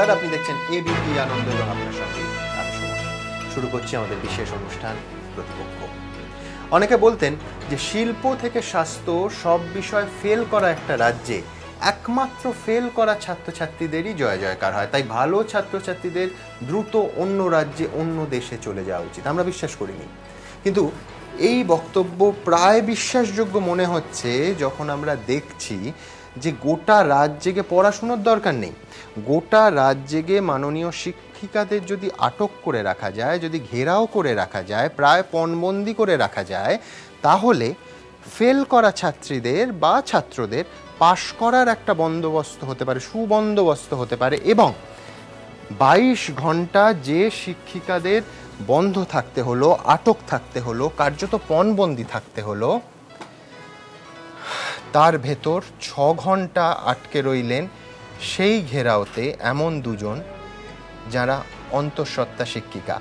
নমস্কার, আপনি দেখছেন এবিপি আনন্দ এবং আপনার সঙ্গে আমি সুমন। শুরু করছি আমাদের বিশেষ অনুষ্ঠান প্রতিপক্ষ। অনেকে বলতেন যে শিল্প থেকে স্বাস্থ্য সব বিষয় ফেল করা একটা রাজ্যে একমাত্র ফেল করা ছাত্রছাত্রীদেরই জয় জয়কার হয়, তাই ভালো ছাত্রছাত্রীদের দ্রুত অন্য রাজ্যে অন্য দেশে চলে যাওয়া উচিত। আমরা বিশ্বাস করিনি, কিন্তু এই বক্তব্য প্রায় বিশ্বাসযোগ্য মনে হচ্ছে যখন আমরা দেখছি যে গোটা রাত জেগে পড়াশুনোর দরকার নেই, গোটা রাত জেগে মাননীয় শিক্ষিকাদের যদি আটক করে রাখা যায়, যদি ঘেরাও করে রাখা যায়, প্রায় পণবন্দি করে রাখা যায়, তাহলে ফেল করা ছাত্রীদের বা ছাত্রদের পাশ করার একটা বন্দোবস্ত হতে পারে, সুবন্দোবস্ত হতে পারে। এবং 22 ঘন্টা যে শিক্ষিকাদের বন্ধ থাকতে হলো, আটক থাকতে হলো, কার্যত পণবন্দি থাকতে হলো, তার ভেতর 6 ঘন্টা আটকে রইলেন সেই ঘেরাওতে এমন দুজন যারা অন্তঃসত্ত্বা শিক্ষিকা।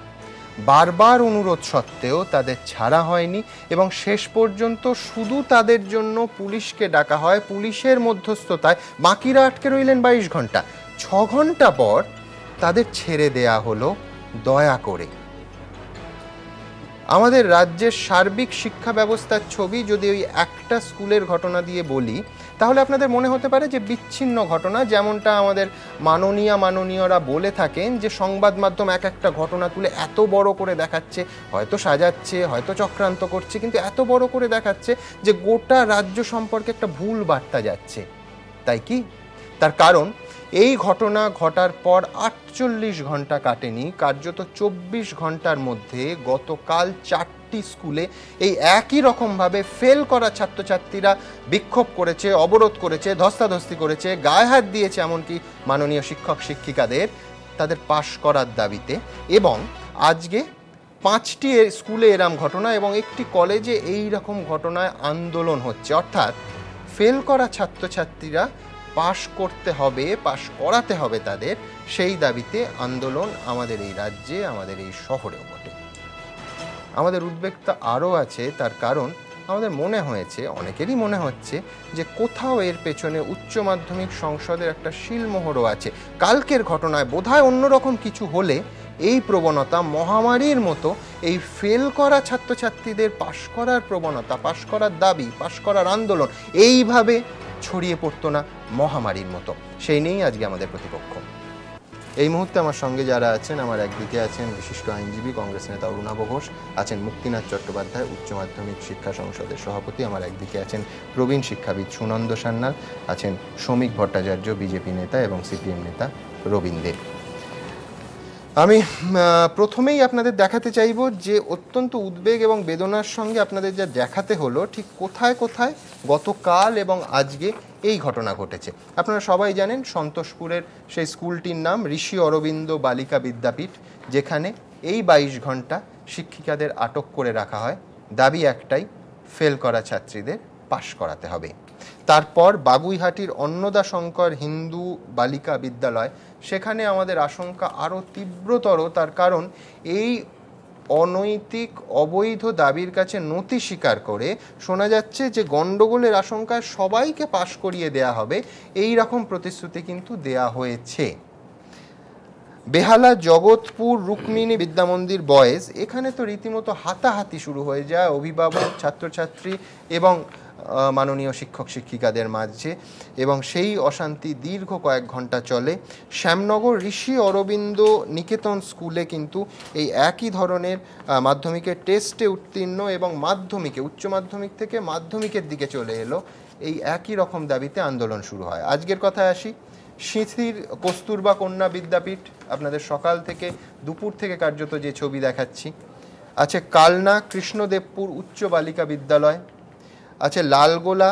বারবার অনুরোধ সত্ত্বেও তাদের ছাড়া হয়নি এবং শেষ পর্যন্ত শুধু তাদের জন্য পুলিশকে ডাকা হয়। পুলিশের মধ্যস্থতায় বাকিরা আটকে রইলেন 22 ঘন্টা। 6 ঘন্টা পর তাদের ছেড়ে দেয়া হলো দয়া করে। আমাদের রাজ্যের সার্বিক শিক্ষা ব্যবস্থার ছবি যদি ওই একটা স্কুলের ঘটনা দিয়ে বলি, তাহলে আপনাদের মনে হতে পারে যে বিচ্ছিন্ন ঘটনা, যেমনটা আমাদের মাননীয়রা বলে থাকেন যে সংবাদ মাধ্যম এক একটা ঘটনা তুলে এত বড় করে দেখাচ্ছে, হয়তো সাজাচ্ছে, হয়তো চক্রান্ত করছে, কিন্তু এত বড় করে দেখাচ্ছে যে গোটা রাজ্য সম্পর্কে একটা ভুল বার্তা যাচ্ছে। তাই কি? তার কারণ এই ঘটনা ঘটার পর 48 ঘন্টা কাটেনি, কার্যত 24 ঘন্টার মধ্যে গতকাল 4টি স্কুলে এই একই রকমভাবে ফেল করা ছাত্রছাত্রীরা বিক্ষোভ করেছে, অবরোধ করেছে, ধস্তাধস্তি করেছে, গায়ে হাত দিয়েছে এমনকি মাননীয় শিক্ষক শিক্ষিকাদের তাদের পাশ করার দাবিতে। এবং আজকে 5টি স্কুলে এরম ঘটনা এবং একটি কলেজে এই রকম ঘটনায় আন্দোলন হচ্ছে। অর্থাৎ ফেল করা ছাত্রছাত্রীরা পাশ করতে হবে, পাশ করাতে হবে তাদের, সেই দাবিতে আন্দোলন আমাদের এই রাজ্যে, আমাদের এই শহরেও বটে। আমাদের উদ্বেগটা আরও আছে, তার কারণ আমাদের মনে হয়েছে, অনেকেরই মনে হচ্ছে যে কোথাও এর পেছনে উচ্চ মাধ্যমিক সংসদের একটা শিলমোহরও আছে। কালকের ঘটনায় বোধহয় অন্যরকম কিছু হলে এই প্রবণতা মহামারীর মতো এই ফেল করা ছাত্রছাত্রীদের পাশ করার প্রবণতা, পাশ করার দাবি, পাশ করার আন্দোলন এইভাবে ছড়িয়ে পড়তো না মহামারীর মতো। সেই নিয়েই আজকে আমাদের প্রতিপক্ষ। এই মুহূর্তে আমার সঙ্গে যারা আছেন, আমার একদিকে আছেন বিশিষ্ট আইনজীবী কংগ্রেস নেতা অরুণাভ ঘোষ, আছেন মুক্তিনাথ চট্টোপাধ্যায়, উচ্চ মাধ্যমিক শিক্ষা সংসদের সভাপতি, আমার একদিকে আছেন প্রবীণ শিক্ষাবিদ সুনন্দ সান্যাল, আছেন শ্রমিক ভট্টাচার্য, বিজেপি নেতা, এবং সিপিএম নেতা রবীন দেব। আমি প্রথমেই আপনাদের দেখাতে চাইব যে অত্যন্ত উদ্বেগ এবং বেদনার সঙ্গে আপনাদের যা দেখাতে হলো, ঠিক কোথায় কোথায় গতকাল এবং আজকে এই ঘটনা ঘটেছে। আপনারা সবাই জানেন সন্তোষপুরের সেই স্কুলটির নাম ঋষি অরবিন্দ বালিকা বিদ্যাপীঠ, যেখানে এই 22 ঘন্টা শিক্ষিকাদের আটক করে রাখা হয়। দাবি একটাই, ফেল করা ছাত্রীদের পাশ করাতে হবে। তারপর বাগুইহাটির অন্নদাশঙ্কর হিন্দু বালিকা বিদ্যালয়, সেখানে আমাদের আশঙ্কা আরও তীব্রতর, তার কারণ এই অনৈতিক অবৈধ দাবির কাছে নতি স্বীকার করে শোনা যাচ্ছে যে গণ্ডগোলের আশঙ্কায় সবাইকে পাশ করিয়ে দেয়া হবে, এই রকম প্রতিশ্রুতি কিন্তু দেয়া হয়েছে। বেহালা জগৎপুর রুক্মিণী বিদ্যামন্দির বয়েজ, এখানে তো রীতিমতো হাতাহাতি শুরু হয়ে যায় অভিভাবক, ছাত্রছাত্রী এবং মাননীয় শিক্ষক শিক্ষিকাদের মাঝে, এবং সেই অশান্তি দীর্ঘ কয়েক ঘন্টা চলে। শ্যামনগর ঋষি অরবিন্দ নিকেতন স্কুলে কিন্তু এই একই ধরনের মাধ্যমিকের টেস্টে উত্তীর্ণ এবং মাধ্যমিকে, উচ্চ মাধ্যমিক থেকে মাধ্যমিকের দিকে চলে এলো, এই একই রকম দাবিতে আন্দোলন শুরু হয়। আজকের কথায় আসি, সিঁথির কস্তুরবা কন্যা বিদ্যাপীঠ, আপনাদের সকাল থেকে দুপুর থেকে কার্যত যে ছবি দেখাচ্ছি, আছে কালনা কৃষ্ণদেবপুর উচ্চ বালিকা বিদ্যালয়, আছে লালগোলা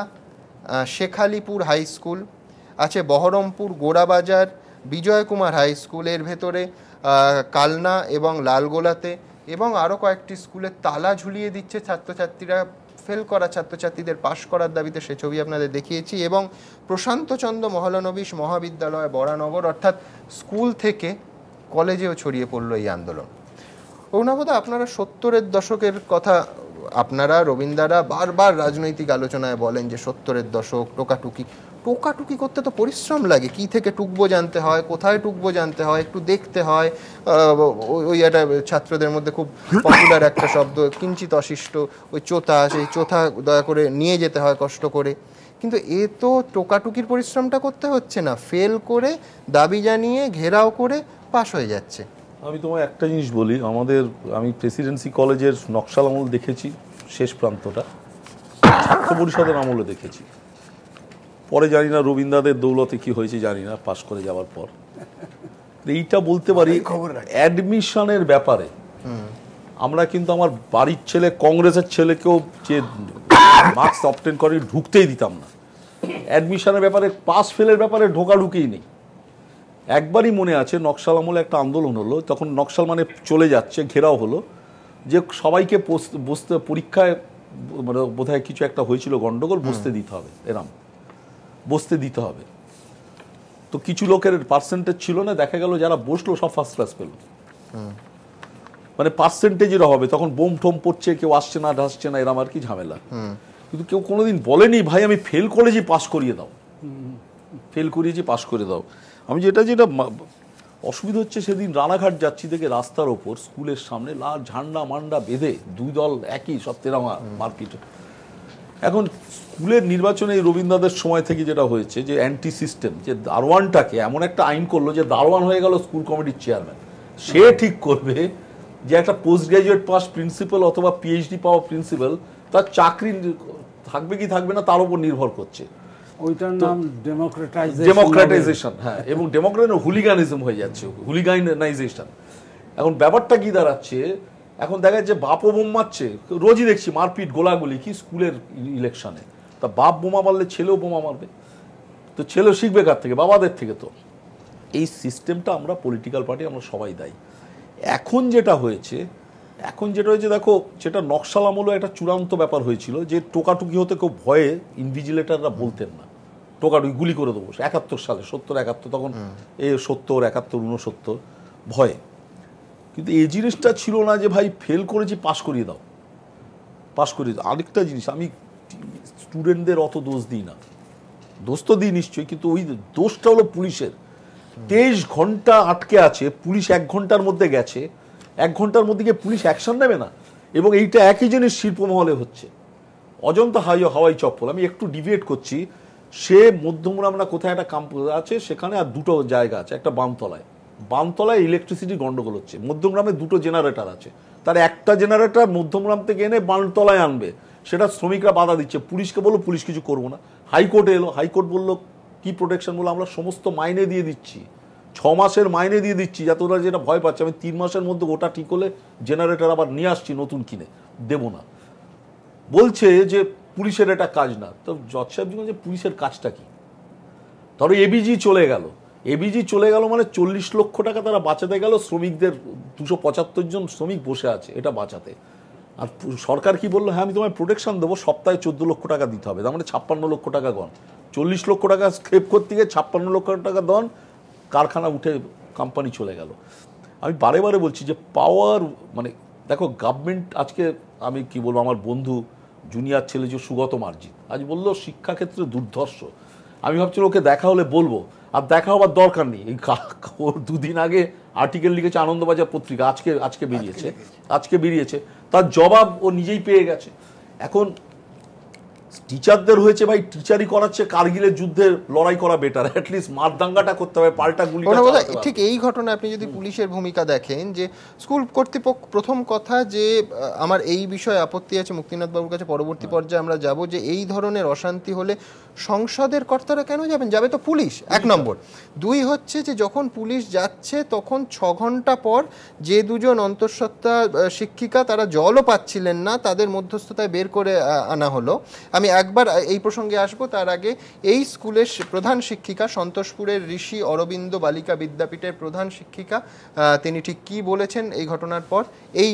শেখালিপুর হাই স্কুল, আছে বহরমপুর গোড়াবাজার বিজয় কুমার হাই স্কুল, এর ভেতরে কালনা এবং লালগোলাতে এবং আরও কয়েকটি স্কুলে তালা ঝুলিয়ে দিচ্ছে ছাত্রছাত্রীরা ফেল করা ছাত্রছাত্রীদের পাশ করার দাবিতে, সে ছবি আপনাদের দেখিয়েছি। এবং প্রশান্তচন্দ্র মহলানবিশ মহাবিদ্যালয় বরানগর, অর্থাৎ স্কুল থেকে কলেজেও ছড়িয়ে পড়লো এই আন্দোলন। অরুণাভদা, আপনারা 70-এর দশকের কথা, আপনারা রবীন্দ্ররা বারবার রাজনৈতিক আলোচনায় বলেন যে 70-এর দশক, টোকাটুকি, টোকাটুকি করতে তো পরিশ্রম লাগে, কি থেকে টুকবো জানতে হয়, কোথায় টুকবো জানতে হয়, একটু দেখতে হয়। ওই একটা ছাত্রদের মধ্যে খুব পপুলার একটা শব্দ কিঞ্চিত অশিষ্ট, ওই চোথা, সেই চোথা দয়া করে নিয়ে যেতে হয় কষ্ট করে। কিন্তু এ তো টোকাটুকির পরিশ্রমটা করতে হচ্ছে না, ফেল করে দাবি জানিয়ে ঘেরাও করে পাশ হয়ে যাচ্ছে। আমি তোমায় একটা জিনিস বলি, আমি প্রেসিডেন্সি কলেজের নকশাল আমল দেখেছি, শেষ প্রান্তটা ছাত্র পরিষদের আমলে দেখেছি। পরে জানি না রবীন্দ্রনাথের দৌলতে কি হয়েছে জানি না, পাশ করে যাওয়ার পর। এইটা বলতে পারি অ্যাডমিশনের ব্যাপারে আমরা কিন্তু আমার বাড়ির ছেলে, কংগ্রেসের ছেলেকেও যে মার্কস অবটেন করে ঢুকতেই দিতাম না। অ্যাডমিশনের ব্যাপারে, পাস ফেলের ব্যাপারে ঢোকাঢুকিই নেই। একবারই মনে আছে নকশাল আমলে একটা আন্দোলন হলো, তখন নকশাল মানে চলে যাচ্ছে, ঘেরাও হলো, যে সবাইকে বসতে পরীক্ষায় মানে বোধহয় কিছু একটা হয়েছিল গন্ডগোল, বসতে দিতে হবে, এরম বসতে দিতে হবে। তো কিছু লোকের পার্সেন্টেজ ছিল না, দেখা গেল যারা বসলো সব ফার্স্ট ক্লাস পেল। মানে পার্সেন্টেজের হবে, তখন বোম ঠোম পড়ছে, কেউ আসছে না ঢাসছে না, এরম আর কি ঝামেলা। কিন্তু কেউ কোনোদিন বলেনি ভাই আমি ফেল করেছি পাস করিয়ে দাও, ফেল করিয়েছি পাস করে দাও। আমি যেটা অসুবিধা হচ্ছে, সেদিন রানাঘাট যাচ্ছি দেখে রাস্তার ওপর স্কুলের সামনে লাল ঝান্ডা মান্ডা বেঁধে দুই দল একই, সব তেরামা মারপিট। এখন স্কুলের নির্বাচনে রবীন্দ্রনাথের সময় থেকে যেটা হয়েছে, যে অ্যান্টি সিস্টেম, যে দারোয়ানটাকে এমন একটা আইন করলো যে দারোয়ান হয়ে গেল স্কুল কমিটির চেয়ারম্যান। সে ঠিক করবে যে একটা পোস্ট গ্রাজুয়েট পাস প্রিন্সিপাল অথবা পিএইচডি পাওয়া প্রিন্সিপাল তার চাকরি থাকবে কি থাকবে না তার উপর নির্ভর করছে। ওইটার নাম ডেমোক্রেটাইজেশন। হ্যাঁ, এবং ডেমোক্রেট হুলিগানিজম হয়ে যাচ্ছে, হুলিগানাইজেশন। এখন ব্যাপারটা কি দাঁড়াচ্ছে, এখন দেখা যাচ্ছে বাপও বোম মারছে, রোজই দেখছি মারপিট গোলাগুলি কি স্কুলের ইলেকশনে। তা বাপ বোমা মারলে ছেলেও বোমা মারবে, তো ছেলেও শিখবে কার থেকে? বাবাদের থেকে। তো এই সিস্টেমটা আমরা পলিটিক্যাল পার্টি আমরা সবাই দায়ী। এখন যেটা হয়েছে দেখো, যেটা নকশাল আমলে একটা চূড়ান্ত ব্যাপার হয়েছিল, যে টোকাটুকি হতে কেউ ভয়ে ইনভিজিলেটাররা বলতেন না, টোকাটুকি গুলি করে দেবো। 71 সালে 70-71, তখন এই 70, 71, 69 ভয়ে। কিন্তু এই জিনিসটা ছিল না যে ভাই ফেল করেছি পাস করিয়ে দাও, পাস করিয়ে দাও। আরেকটা জিনিস, আমি স্টুডেন্টদের অত দোষ দিই না, দোষ তো দিই নিশ্চয়ই, কিন্তু ওই দোষটা হলো পুলিশের। 23 ঘন্টা আটকে আছে, পুলিশ 1 ঘন্টার মধ্যে গেছে, 1 ঘন্টার মধ্যে গিয়ে পুলিশ অ্যাকশন নেবে না। এবং এইটা একই জিনিস শিল্পমহলে হচ্ছে, অজন্তা হাওয়াই চপ্পল। আমি একটু ডিভিয়েট করছি, সে মধ্যমগ্রাম না কোথায় একটা ক্যাম্প আছে, সেখানে আর দুটো জায়গা আছে, একটা বামতলায় ইলেকট্রিসিটি গন্ডগোল হচ্ছে। মধ্যমগ্রামে 2টো জেনারেটর আছে, তার একটা জেনারেটর মধ্যমগ্রাম থেকে এনে বামতলায় আনবে, সেটা শ্রমিকরা বাধা দিচ্ছে। পুলিশকে বললো, পুলিশ কিছু করবো না। হাইকোর্টে এলো, হাইকোর্ট বললো কি প্রোটেকশন? বললো আমরা সমস্ত মাইনে দিয়ে দিচ্ছি, 6 মাসের মাইনে দিয়ে দিচ্ছি, যাতে ওরা যেটা ভয় পাচ্ছে আমি 3 মাসের মধ্যে ওটা ঠিক হলে জেনারেটর আবার নিয়ে আসছি নতুন কিনে, দেবো না। বলছে যে পুলিশের এটা কাজ না। তো জজ সাহেব যে পুলিশের কাজটা কি? ধরো এবিজি চলে গেল মানে 40 লক্ষ টাকা তারা বাঁচাতে গেল, শ্রমিকদের 275 জন শ্রমিক বসে আছে এটা বাঁচাতে। আর সরকার কি বললো, হ্যাঁ আমি তোমায় প্রোটেকশন দেবো, সপ্তাহে 14 লক্ষ টাকা দিতে হবে, তার মানে 56 লক্ষ টাকা গন। 40 লক্ষ টাকা স্ক্রেপ করতে গিয়ে 56 লক্ষ টাকা দন, কারখানা উঠে কোম্পানি চলে গেল। আমি বারে বারে বলছি যে পাওয়ার, মানে দেখো গভর্নমেন্ট আজকে, আমি কি বলবো, আমার বন্ধু জুনিয়র ছেলে যে সুগত মার্জিত আজ বললো শিক্ষাক্ষেত্রে দুর্ধর্ষ। আমি ভাবছিলাম ওকে দেখা হলে বলবো, আর দেখা হবার দরকার নেই। এই ওর 2 দিন আগে আর্টিকেল লিখেছে আনন্দবাজার পত্রিকা, আজকে বেরিয়েছে, তার জবাব ও নিজেই পেয়ে গেছে। এখন টিচারদের হয়েছে ভাই, টিচারই করাচ্ছে, কারগিলের যুদ্ধে লড়াই করা বেটার, অ্যাটলিস্ট মারদাঙ্গাটা করতে হবে, পাল্টা গুলি। ঠিক এই ঘটনা আপনি যদি পুলিশের ভূমিকা দেখেন, যে স্কুল কর্তৃপক্ষ, প্রথম কথা যে আমার এই বিষয়ে আপত্তি আছে মুক্তিনাথ বাবুর কাছে, পরবর্তী পর্যায়ে আমরা যাব, যে এই ধরনের অশান্তি হলে সংসদের কর্তারা কেন যাবেন? যাবে তো পুলিশ, 1 নম্বর। 2 হচ্ছে যে যখন পুলিশ যাচ্ছে তখন 6 ঘন্টা পর যে 2 জন অন্তঃসত্ত্বা শিক্ষিকা তারা জলও পাচ্ছিলেন না, তাদের মধ্যস্থতায় বের করে আনা হলো। আমি একবার এই প্রসঙ্গে আসবো, তার আগে এই স্কুলের প্রধান শিক্ষিকা, সন্তোষপুরের ঋষি অরবিন্দ বালিকা বিদ্যাপীঠের প্রধান শিক্ষিকা, তিনি ঠিক কি বলেছেন এই ঘটনার পর, এই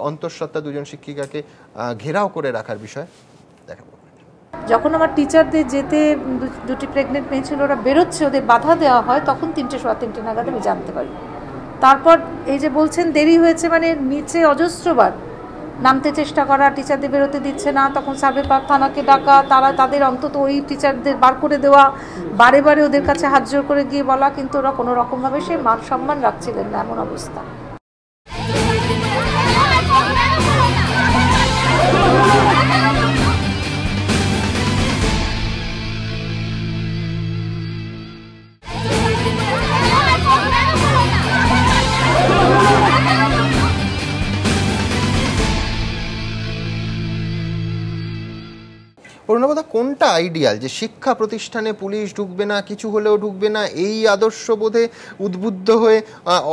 অন্তঃসত্ত্বা 2 জন শিক্ষিকাকে ঘেরাও করে রাখার বিষয় দেখাবো। যখন আমার টিচারদের যেতে, 2টি প্রেগনেন্ট মেয়ে ছিল, ওরা বেরোচ্ছে, ওদের বাধা দেওয়া হয়, তখন 3:15 নাগাদ আমি জানতে পারি। তারপর এই যে বলছেন দেরি হয়েছে, মানে নিচে অজস্রবার নামতে চেষ্টা করা, টিচারদের বেরোতে দিচ্ছে না, তখন সার্ভে পার্ক থানাকে ডাকা, তারা তাদের অন্তত ওই টিচারদের বার করে দেওয়া, বারে বারে ওদের কাছে হাত জোর করে গিয়ে বলা, কিন্তু ওরা কোনো রকমভাবে সে মান সম্মান রাখছিলেন না, এমন অবস্থা। অরুণাবদা, কোনটা আইডিয়াল, যে শিক্ষা প্রতিষ্ঠানে পুলিশ ঢুকবে না, কিছু হলেও ঢুকবে না, এই আদর্শবোধে উদ্বুদ্ধ হয়ে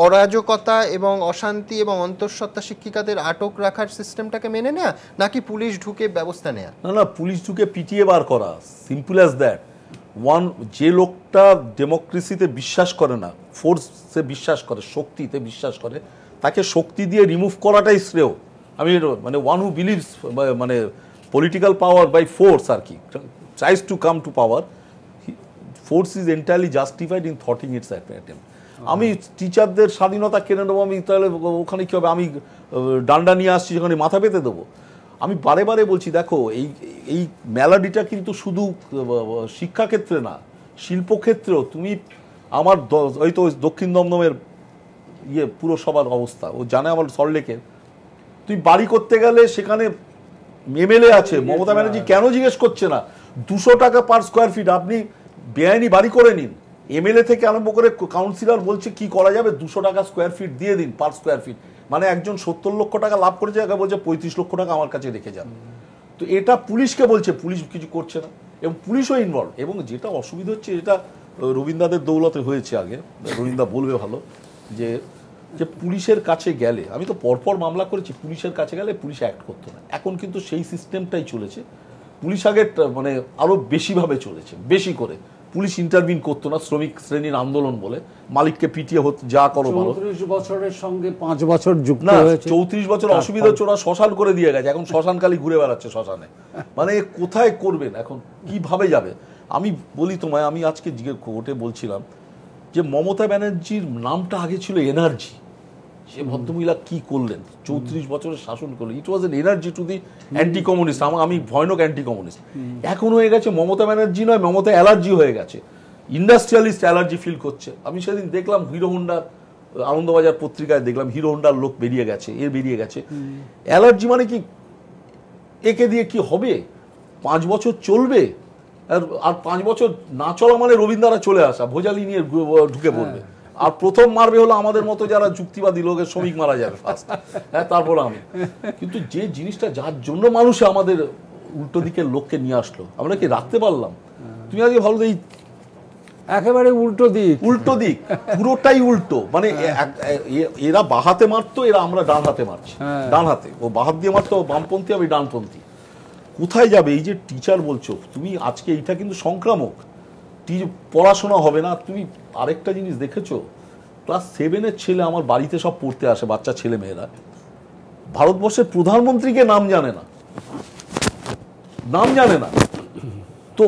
অরাজকতা এবং অশান্তি এবং অন্তঃসত্ত্বা শিক্ষিকাদের আটক রাখার সিস্টেমটাকে মেনে নেয়া, নাকি পুলিশ ঢুকে ব্যবস্থা নেয়া? না, পুলিশ ঢুকে পিটিয়ে বার করা, সিম্পল অ্যাজ দ্যাট। যে লোকটা ডেমোক্রেসিতে বিশ্বাস করে না, ফোর্সে বিশ্বাস করে, শক্তিতে বিশ্বাস করে, তাকে শক্তি দিয়ে রিমুভ করাটাই শ্রেয়। আমি মানে ওয়ান হু বিলিভস মানে political power by force আর কি, tries to come to power, force is entirely justified in thwarting its attempt. আমি টিচারদের স্বাধীনতা কেড়ে নেবো, আমি তাহলে ওখানে কী হবে, আমি ডান্ডা নিয়ে আসছি যেখানে মাথা পেতে দেবো? আমি বারে বারে বলছি, দেখো এই ম্যালাডিটা কিন্তু শুধু শিক্ষাক্ষেত্রে না, শিল্পক্ষেত্রেও। তুমি আমার হয়তো দক্ষিণ দমদমের পুরসভার অবস্থা ও জানে, আমার সল্টলেকের, তুই বাড়ি করতে গেলে সেখানে এমএলএ আছে, মমতা ব্যানার্জি কেন জিজ্ঞেস করছে না 200 টাকা পার স্কোয়ার ফিট আপনি বেআইনি বাড়ি করে নিন? এমএলএ থেকে আরম্ভ করে কাউন্সিলর বলছে কি করা যাবে, 200 টাকা স্কোয়ার ফিট দিয়ে দিন পার স্কোয়ার ফিট। মানে একজন 70 লক্ষ টাকা লাভ করেছে, একা বলছে 35 লক্ষ টাকা আমার কাছে রেখে যান। তো এটা পুলিশকে বলছে, পুলিশ কিছু করছে না, এবং পুলিশও ইনভলভ। এবং যেটা অসুবিধা হচ্ছে, যেটা রবীন্দ্রদের দৌলতে হয়েছে আগে, রবীন্দ্র বলবে ভালো, যে পুলিশের কাছে গেলে, আমি তো পরপর মামলা করেছি, পুলিশের কাছে গেলে পুলিশ অ্যাক্ট করতো না। এখন কিন্তু সেই সিস্টেমটাই চলেছে। পুলিশ আগে মানে আরো বেশিভাবে চলেছে, বেশি করে পুলিশ ইন্টারভিন করতো না। শ্রমিক শ্রেণীর আন্দোলন বলে মালিককে পিটিয়ে হতো, যা করো বলো। 34 বছরের সঙ্গে 5 বছর যুক্ত না, হয়েছে। 34 বছর অসুবিধা হচ্ছে, ওরা শ্মশান করে দিয়ে গেছে, এখন শ্মশান খালি ঘুরে বেড়াচ্ছে শ্মশানে। মানে কোথায় করবেন এখন, কিভাবে যাবে? আমি বলি তোমায়, আমি আজকে কোর্টে বলছিলাম যে মমতা ব্যানার্জির নামটা আগে ছিল এনার্জি। সে ভদ্রমহিলা কি করলেন, 34 বছরের শাসন করলেন, it was an energy to the anti communist. আমি ভয়ানক অ্যান্টি কমিউনিস্ট। এখন হয়ে গেছে মমতা ব্যানার্জি নয়, মমতা অ্যালার্জি হয়ে গেছে, ইন্ডাস্ট্রিয়ালিস্ট অ্যালার্জি ফিল করছে। আমি সেদিন দেখলাম হিরো হোন্ডার, আনন্দবাজার পত্রিকায় দেখলাম হিরো হোন্ডার লোক বেরিয়ে গেছে, বেরিয়ে গেছে। অ্যালার্জি মানে কি, একে দিয়ে কি হবে? 5 বছর চলবে, আর 5 বছর না চলা মানে রবীন্দ্ররা চলে আসা, ভোজালি নিয়ে ঢুকে পড়বে। আর প্রথম মারবে হলো আমাদের মতো যারা যুক্তিবাদী লোকের, শ্রমিক মারা যাবে ফার্স্ট, হ্যাঁ, তারপর আমি। কিন্তু যে জিনিসটা যার জন্য মানুষ আমাদের উল্টো দিকের লোককে নিয়ে আসলো, আমরা কি রাখতে পারলাম? তুমি আজকে ভালো, এই একেবারে উল্টো দিক, পুরোটাই উল্টো। মানে এরা বাহাতে মারতো, এরা আমরা ডান হাতে মারছি। ডান হাতে ও বাহাত দিয়ে মারতো, বামপন্থী, আমি ডানপন্থী। কোথায় যাবে? এই যে টিচার বলছো তুমি আজকে, এইটা কিন্তু সংক্রামক। পড়াশোনা হবে না। তুমি আরেকটা জিনিস দেখেছো, ক্লাস 7-এর ছেলে আমার বাড়িতে সব পড়তে আসে, বাচ্চা ছেলে মেয়েরা, ভারতবর্ষের প্রধানমন্ত্রীকে নাম জানে না। তো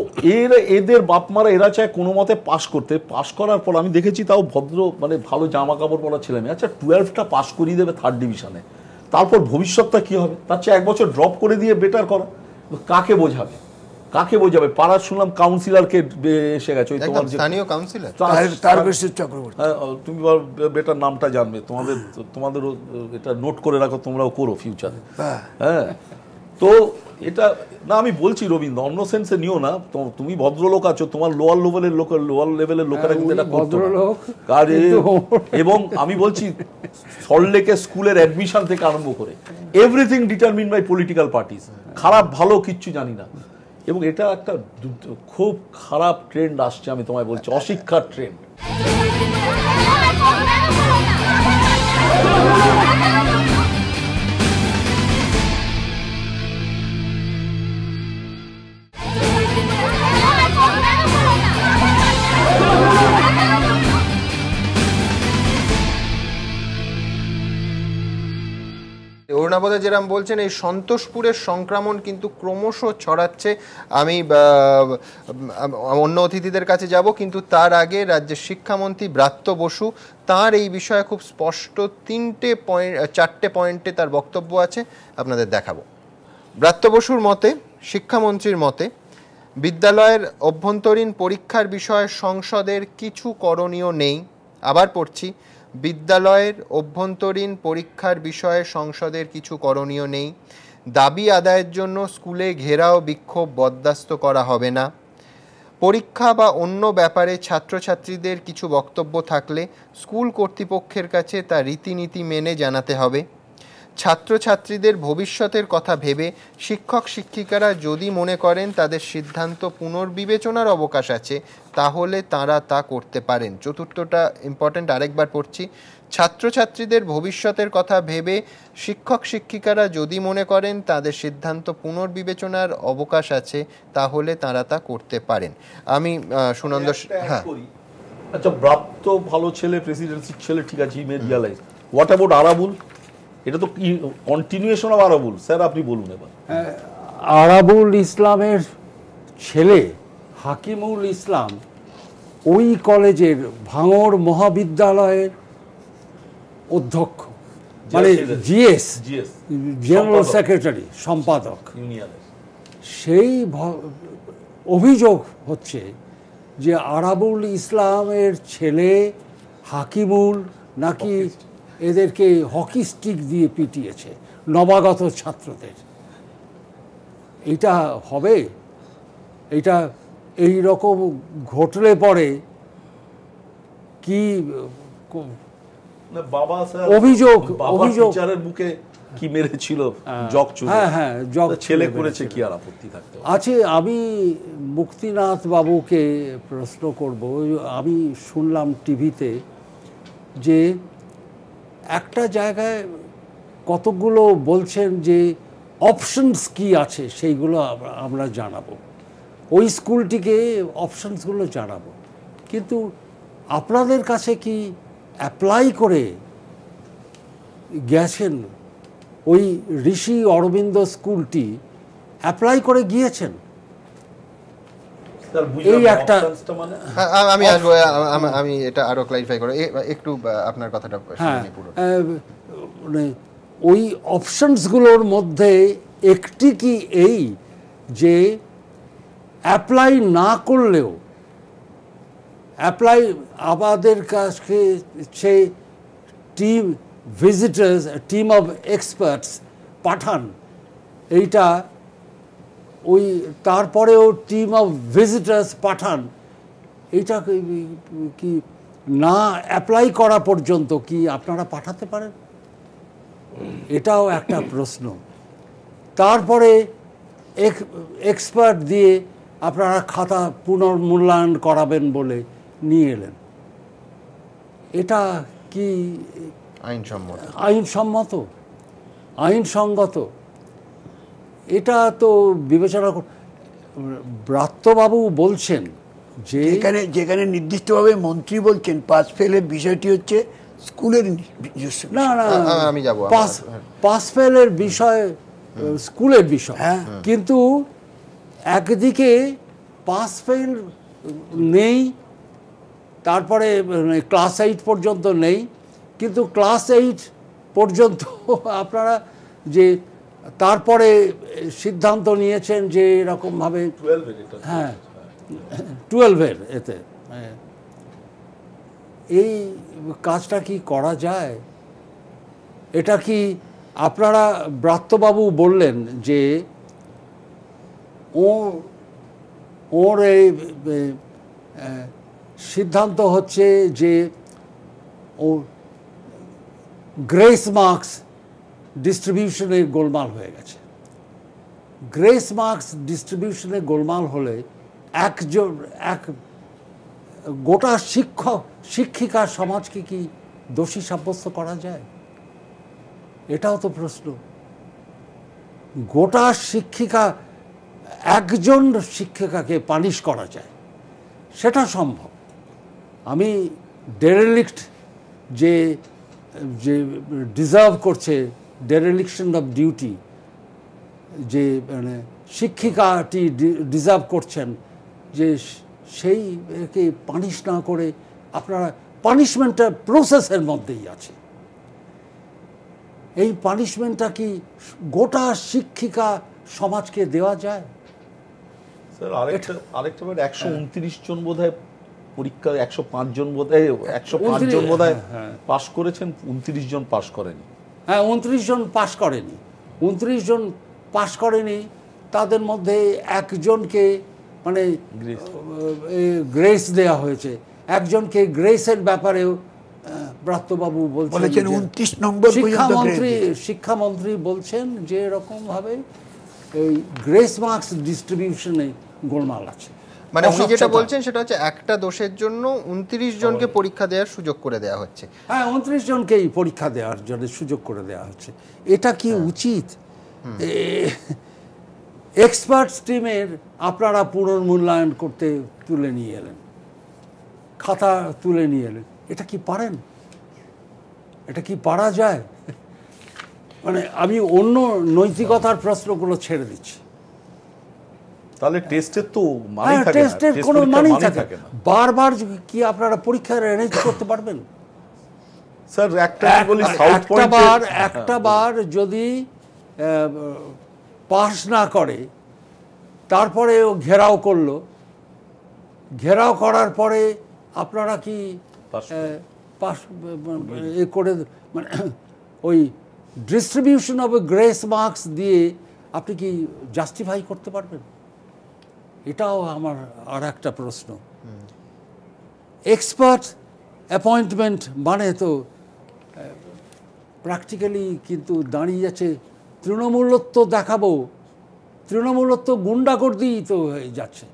এদের বাপ মারা, এরা চায় কোনো মতে পাশ করতে। পাশ করার পর আমি দেখেছি, তাও ভদ্র মানে ভালো জামা কাপড় পরা ছেলে মেয়ে, আচ্ছা 12টা পাশ করিয়ে দেবে 3rd ডিভিশনে, তারপর ভবিষ্যৎটা কি হবে? তার চেয়ে 1 বছর ড্রপ করে দিয়ে বেটার করা। কাকে বোঝাবে? পাড়ার শুনলাম কাউন্সিলরকে এসে গেছে, ওই তোমার স্থানীয় কাউন্সিলর তারকেশ্বর চক্রবর্তী। তুমি বেটার নামটা জানবে, তোমাদের এটা নোট করে রাখো, তোমরাও করো ফিউচারে। হ্যাঁ, তো এটা না, আমি বলছি রবীন্দ্র, অন্য সেন্সে নিও না। তুমি ভদ্রলোক আছো, তোমার লোয়ার লেভেলের লোকেরা কিন্তু এটা ভদ্রলোক। এবং আমি বলছি, সল্টলেকের স্কুলের অ্যাডমিশন থেকে আরম্ভ করে everything determine by political parties. খারাপ ভালো কিচ্ছু জানি না। এবং এটা একটা খুব খারাপ ট্রেন্ড আসছে, আমি তোমায় বলছি, অশিক্ষার ট্রেন্ড। অরুণাবদা যেরকম বলছেন, এই সন্তোষপুরের সংক্রমণ কিন্তু ক্রমশ ছড়াচ্ছে। আমি অন্য অতিথিদের কাছে যাব, কিন্তু তার আগে রাজ্যের শিক্ষামন্ত্রী ব্রাত্য বসু, তার এই বিষয়ে খুব স্পষ্ট 4টে পয়েন্টে তার বক্তব্য আছে, আপনাদের দেখাবো। ব্রাত্য বসুর মতে, শিক্ষামন্ত্রীর মতে, বিদ্যালয়ের অভ্যন্তরীণ পরীক্ষার বিষয়ে সংসদের কিছু করণীয় নেই। আবার পড়ছি, বিদ্যালয়ের অভ্যন্তরীণ পরীক্ষার বিষয়ে সংসদের কিছু করণীয় নেই। দাবি আদায়ের জন্য স্কুলে ঘেরাও বিক্ষোভ বরদাস্ত করা হবে না। পরীক্ষা বা অন্য ব্যাপারে ছাত্রছাত্রীদের কিছু বক্তব্য থাকলে স্কুল কর্তৃপক্ষের কাছে তা রীতিনীতি মেনে জানাতে হবে। ছাত্রছাত্রীদের ভবিষ্যতের কথা ভেবে শিক্ষক শিক্ষিকারা যদি মনে করেন তাদের সিদ্ধান্ত পুনর্বিবেচনার অবকাশ আছে, তাহলে তারা তা করতে পারেন। চতুর্থটা ইম্পর্টেন্ট, আরেকবার পড়ছি। ছাত্রছাত্রীদের ভবিষ্যতের কথা ভেবে শিক্ষক শিক্ষিকারা যদি মনে করেন তাদের সিদ্ধান্ত পুনর্বিবেচনার অবকাশ আছে, তাহলে তারা তা করতে পারেন। আমি সুনন্দ, হ্যাঁ, আচ্ছা, ব্রাত্য ভালো ছেলে, প্রেসিডেন্সির ছেলে, ঠিক আছে, মে রিয়ালাইজ। What about Arabul? এটা তো কি কন্টিনিউয়েশন অফ আরাবুল? স্যার আপনি বলুন এবার। আরাবুল ইসলামের ছেলে হাকিমুল ইসলাম ওই কলেজের ভাঙড় মহাবিদ্যালয়ের অধ্যক্ষ, মানে জিএস, জেনারেল সেক্রেটারি, সম্পাদক। সেই অভিযোগ হচ্ছে যে আরাবুল ইসলামের ছেলে হাকিমুল নাকি এদেরকে হকি স্টিক দিয়ে পিটিয়েছে নবাগত ছাত্রদের। এটা হবে? এটা এই রকম ঘটলে পরে কি অভিযোগ বুকে কি মেরেছিল, হ্যাঁ, জগ ছেলে করেছে, কি আর আপত্তি থাকতে আছে? আমি মুক্তিনাথ বাবুকে প্রশ্ন করব। আমি শুনলাম টিভিতে যে একটা জায়গায় কতগুলো বলছেন যে অপশনস কি আছে সেইগুলো আমরা জানাবো, ওই স্কুলটিকে অপশনসগুলো জানাবো। কিন্তু আপনাদের কাছে কি অ্যাপ্লাই করে গেছেন? ওই ঋষি অরবিন্দ স্কুলটি অ্যাপ্লাই করে গিয়েছেন? এই একটা, আমি আসবো, আমি এটা আরো ক্লারিফাই করে একটু আপনার কথাটা। হ্যাঁ, ওই অপশনসগুলোর মধ্যে একটি কি এই যে অ্যাপ্লাই না করলেও আমাদের কাছে সেই team visitors, team of experts পাঠান, এইটা ওই তারপরেও টিম অফ ভিজিটার্স পাঠান, এইটা কি না অ্যাপ্লাই করা পর্যন্ত কি আপনারা পাঠাতে পারেন? এটাও একটা প্রশ্ন। তারপরে এক্সপার্ট দিয়ে আপনারা খাতা পুনর্মূল্যায়ন করাবেন বলে নিয়ে এলেন, এটা কি আইনসঙ্গত? এটা তো বিবেচনা। ব্রাত্যবাবু বলছেন যে যেখানে নির্দিষ্টভাবে মন্ত্রী বলছেন পাস ফেলের বিষয়টি হচ্ছে স্কুলের না, আমি যাব, পাস ফেলের বিষয় স্কুলের বিষয়, কিন্তু একদিকে পাস ফেল নেই, তারপরে ক্লাস 8 পর্যন্ত নেই, কিন্তু ক্লাস 8 পর্যন্ত আপনারা যে তারপরে সিদ্ধান্ত নিয়েছেন যে এরকমভাবে, হ্যাঁ 12-এর এতে এই কাজটা কি করা যায়? এটা কি আপনারা, ব্রাত্যবাবু বললেন যে ওর এই সিদ্ধান্ত হচ্ছে যে ও গ্রেস মার্কস ডিস্ট্রিবিউশনে গোলমাল হয়ে গেছে। গ্রেস মার্কস ডিস্ট্রিবিউশনে গোলমাল হলে এক গোটা শিক্ষিকা সমাজকে কি দোষী সাব্যস্ত করা যায়? এটাও তো প্রশ্ন। গোটা একজন শিক্ষিকাকে পানিশ করা যায়, সেটা সম্ভব। আমি ডেরেলিক্ট যে ডিজার্ভ করছে ডেরিলিকশন অফ ডিউটি, যে মানে শিক্ষিকাটি ডিজার্ভ করছেন, যে সেইকে পানিশ না করে আপনারা পানিশমেন্টটা প্রসেসের মধ্যেই আছে। এই পানিশমেন্টটা কি গোটা শিক্ষিকা সমাজকে দেওয়া যায়? স্যার আরেকটা 129 জন বোধহয় পরীক্ষা, 105 জন বোধহয় 105 জন বোধহয় পাস করেছেন, 29 জন পাস করেনি। হ্যাঁ, 29 জন পাস করেনি। 29 জন পাস করেনি, তাদের মধ্যে একজনকে মানে গ্রেস দেয়া হয়েছে। একজনকে গ্রেসের ব্যাপারেও ব্রাত্যবাবু বলছেন 29 নম্বর শিক্ষামন্ত্রী বলছেন যে এরকম ভাবে এই গ্রেস মার্কস ডিস্ট্রিবিউশনে গোলমাল আছে। মানে উনি যেটা বলছেন সেটা হচ্ছে একটা দোষের জন্য 29 জনকে পরীক্ষা দেওয়ার সুযোগ করে দেওয়া হচ্ছে। হ্যাঁ, 29 জনকেই পরীক্ষা দেওয়ার জন্য সুযোগ করে দেওয়া হচ্ছে। এটা কি উচিত? এক্সপার্টস টিমের আপনারা পুনর্মূল্যায়ন করতে তুলে নিয়ে এলেন, খাতা তুলে নিয়ে এলেন, এটা কি পারেন? এটা কি পারা যায়? মানে আমি অন্য নৈতিকতার প্রশ্নগুলো ছেড়ে দিচ্ছি। তাহলে টেস্টের তো মানে থাকে না, টেস্টের কোনো মানেই থাকে না। বারবার কি আপনারা পরীক্ষার অ্যারেঞ্জ করতে পারবেন? স্যার একটা বার যদি পাস না করে, তারপরে ও ঘেরাও করলো, ঘেরাও করার পরে আপনারা কি পাস এ করে মানে ওই ডিস্ট্রিবিউশন অফ গ্রেস মার্কস দিয়ে আপনি কি জাস্টিফাই করতে পারবেন? এটাও আমার আর একটা প্রশ্ন। এক্সপার্ট অ্যাপয়েন্টমেন্ট মানে তো প্র্যাকটিক্যালি কিন্তু দাঁড়িয়ে যাচ্ছে তৃণমূলত্ব দেখাবো, তৃণমূলত্ব গুন্ডাগর্দি তো হয়ে যাচ্ছে।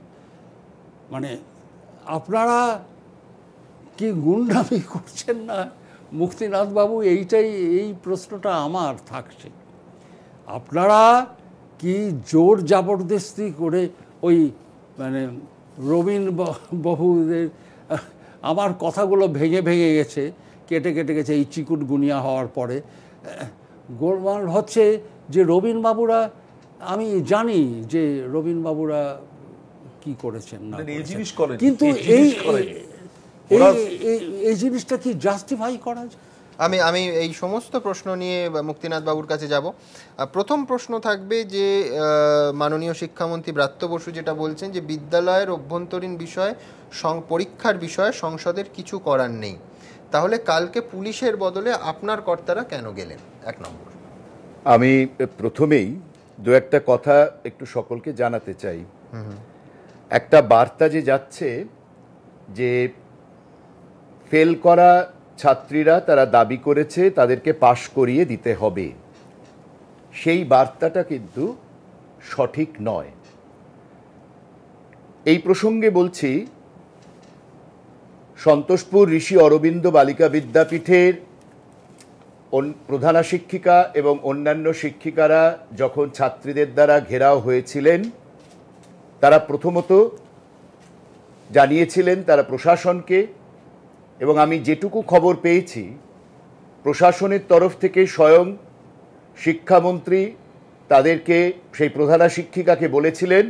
মানে আপনারা কি গুন্ডামি করছেন না মুক্তিনাথ বাবু? এই প্রশ্নটা আমার থাকছে। আপনারা কি জোর জবরদস্তি করে ওই মানে রবীন বাবুদের, আমার কথাগুলো ভেঙে ভেঙে গেছে, কেটে কেটে গেছে এই চিকুট গুনিয়া হওয়ার পরে, গোলমাল হচ্ছে যে রবীন বাবুরা, আমি জানি যে রবীন বাবুরা কি করেছেন না, কিন্তু এই জিনিসটা কি জাস্টিফাই করা যায়? আমি এই সমস্ত প্রশ্ন নিয়ে মুক্তিনাথ বাবুর কাছে যাব। প্রথম প্রশ্ন থাকবে যে মাননীয় শিক্ষামন্ত্রী ব্রাত্য বসু যেটা বলছেন যে বিদ্যালয়ের অভ্যন্তরীণ বিষয় পরীক্ষার বিষয়ে সংসদের কিছু করার নেই, তাহলে কালকে পুলিশের বদলে আপনার কর্তারা কেন গেলেন? 1 নম্বর। আমি প্রথমেই দু একটা কথা একটু সকলকে জানাতে চাই। একটা বার্তা যে যাচ্ছে যে ফেল করা ছাত্রীরা তারা দাবি করেছে তাদেরকে পাশ করিয়ে দিতে হবে, সেই বার্তাটা কিন্তু সঠিক নয়। এই প্রসঙ্গে বলছি, সন্তোষপুর ঋষি অরবিন্দ বালিকা বিদ্যাপীঠের প্রধানা শিক্ষিকা এবং অন্যান্য শিক্ষিকারা যখন ছাত্রীদের দ্বারা ঘেরাও হয়েছিলেন, তারা প্রথমত জানিয়েছিলেন তারা প্রশাসনকে, এবং আমি যেটুকু খবর পেয়েছি প্রশাসনের তরফ থেকে স্বয়ং শিক্ষামন্ত্রী তাদেরকে, সেই প্রধানা শিক্ষিকাকে বলেছিলেন,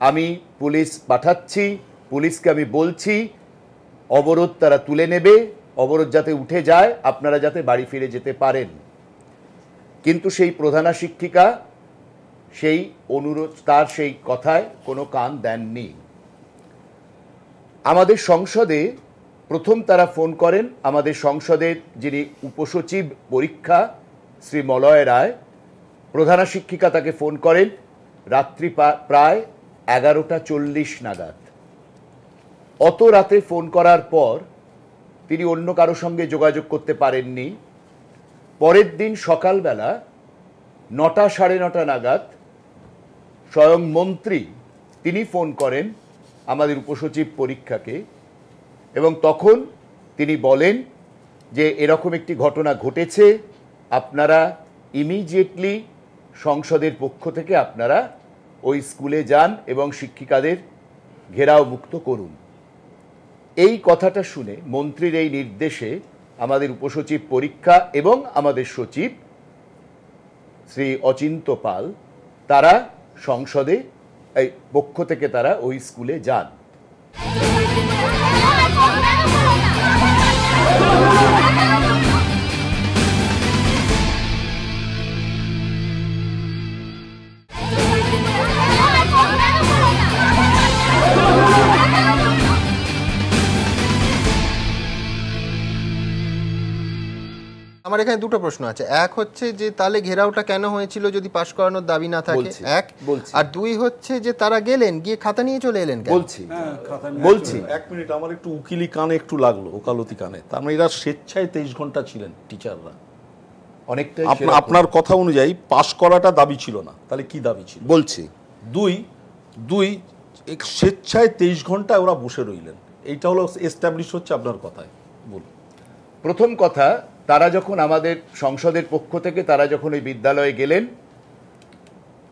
আমি পুলিশ পাঠাচ্ছি, পুলিশকে আমি বলছি অবরোধ তারা তুলে নেবে, অবরোধ যাতে উঠে যায়, আপনারা যাতে বাড়ি ফিরে যেতে পারেন। কিন্তু সেই প্রধানা শিক্ষিকা সেই অনুরোধ, তার সেই কথায় কোনো কান দেননি। আমাদের সংসদে প্রথম তারা ফোন করেন, আমাদের সংসদের যিনি উপসচিব পরীক্ষা শ্রী মলয় রায়, প্রধানা শিক্ষিকা তাকে ফোন করেন রাত্রি প্রায় 11:40 নাগাদ। অত রাতে ফোন করার পর তিনি অন্য কারো সঙ্গে যোগাযোগ করতে পারেননি। পরের দিন সকালবেলা 9টা সাড়ে 9টা নাগাদ স্বয়ং মন্ত্রী তিনি ফোন করেন আমাদের উপসচিব পরীক্ষাকে, এবং তখন তিনি বলেন যে এরকম একটি ঘটনা ঘটেছে, আপনারা ইমিডিয়েটলি সংসদের পক্ষ থেকে আপনারা ওই স্কুলে যান এবং শিক্ষিকাদের ঘেরাও মুক্ত করুন। এই কথাটা শুনে, মন্ত্রীর এই নির্দেশে আমাদের উপসচিব পরীক্ষা এবং আমাদের সচিব শ্রী অচিন্ত পাল, তারা সংসদে এই পক্ষ থেকে তারা ওই স্কুলে যান। আমার এখানে দুটো প্রশ্ন আছে। এক হচ্ছে যে তাহলে ঘেরাওটা কেন হয়েছিল যদি পাশ করানোর দাবি না থাকে, এক। আর দুই হচ্ছে যে তারা গেলেন, গিয়ে খাতা নিয়ে চলে এলেন কেন? বলছি এক মিনিট, আমার একটু উকিলি কানে একটু লাগলো, ওকালতি কানে। তার মানে এরা স্বেচ্ছায় 23 ঘন্টা ছিলেন টিচাররা অনেকটাই। আপনার কথা অনুযায়ী পাশ করাটা দাবি ছিল না, তাহলে কি দাবি ছিল? বলছি দুই স্বেচ্ছায় 23 ঘন্টা ওরা বসে রইলেন, এইটা হলো এস্টাবলিশ হচ্ছে আপনার কথায়। বলুন। প্রথম কথা, তারা যখন আমাদের সংসদের পক্ষ থেকে তারা যখন ওই বিদ্যালয়ে গেলেন,